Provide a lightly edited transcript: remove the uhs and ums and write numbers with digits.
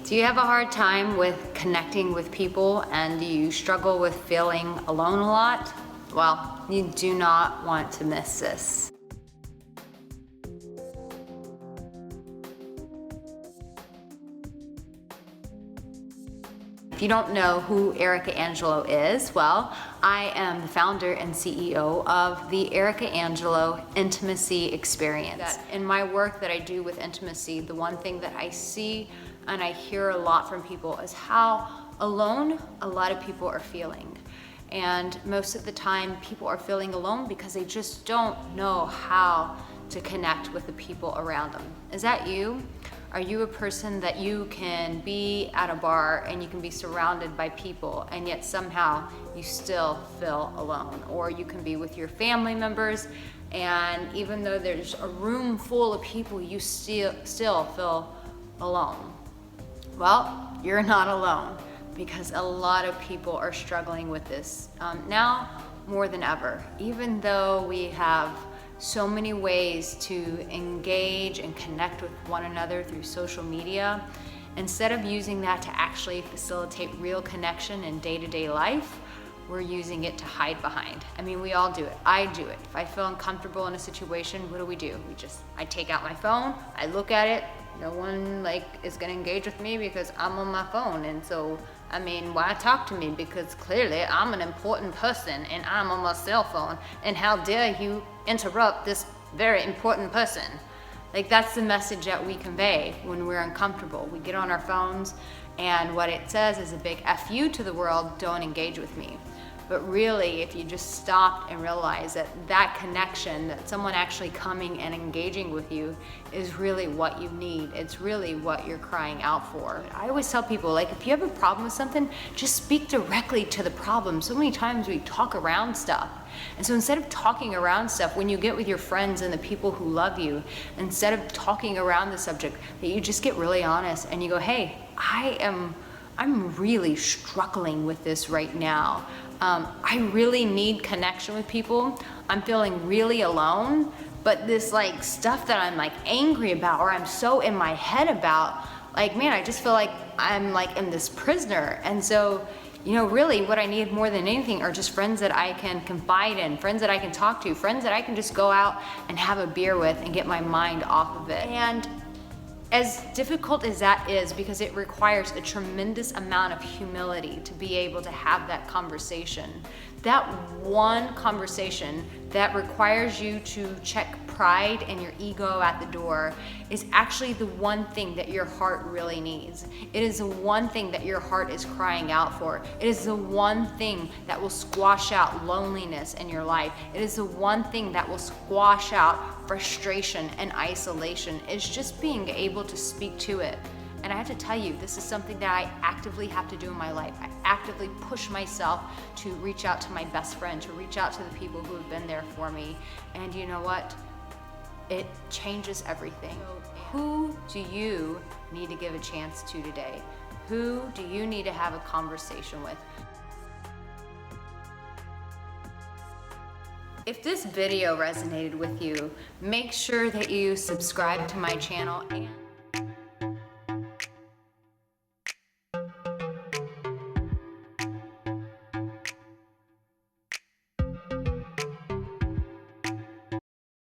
Do you have a hard time with connecting with people and do you struggle with feeling alone a lot? Well, you do not want to miss this. If you don't know who Arica Angelo is, well, I am the founder and CEO of the Ericka Angelo Intimacy Experience. In my work that I do with intimacy, the one thing that I see and I hear a lot from people is how alone a lot of people are feeling. And most of the time, people are feeling alone because they just don't know how to connect with the people around them. Is that you? Are you a person that you can be at a bar and you can be surrounded by people and yet somehow you still feel alone? Or you can be with your family members and even though there's a room full of people, you still feel alone. Well, you're not alone because a lot of people are struggling with this now more than ever. Even though we have so many ways to engage and connect with one another through social media, instead of using that to actually facilitate real connection in day-to-day life, we're using it to hide behind. I mean, we all do it. I do it. If I feel uncomfortable in a situation, what do? I take out my phone, I look at it, no one is gonna engage with me because I'm on my phone. And so, I mean, why talk to me? Because clearly I'm an important person and I'm on my cell phone. And how dare you interrupt this very important person? That's the message that we convey when we're uncomfortable. We get on our phones and what it says is a big F you to the world, don't engage with me. But really, if you just stopped and realize that that connection, that someone actually coming and engaging with you is really what you need. It's really what you're crying out for. I always tell people, if you have a problem with something, just speak directly to the problem. So many times we talk around stuff. And so instead of talking around stuff, when you get with your friends and the people who love you, instead of talking around the subject, that you just get really honest and you go, hey, I'm really struggling with this right now. I really need connection with people. I'm feeling really alone, but this stuff that I'm angry about or I'm so in my head about, man, I just feel like I'm in this prisoner. And so, really what I need more than anything are just friends that I can confide in, friends that I can talk to, friends that I can just go out and have a beer with and get my mind off of it. And as difficult as that is, because it requires a tremendous amount of humility to be able to have that conversation, that one conversation that requires you to check pride and your ego at the door is actually the one thing that your heart really needs. It is the one thing that your heart is crying out for. It is the one thing that will squash out loneliness in your life. It is the one thing that will squash out frustration and isolation. It's just being able to speak to it. And I have to tell you, this is something that I actively have to do in my life. I actively push myself to reach out to my best friend, to reach out to the people who have been there for me. And you know what? It changes everything. Who do you need to give a chance to today? Who do you need to have a conversation with? If this video resonated with you, make sure that you subscribe to my channel and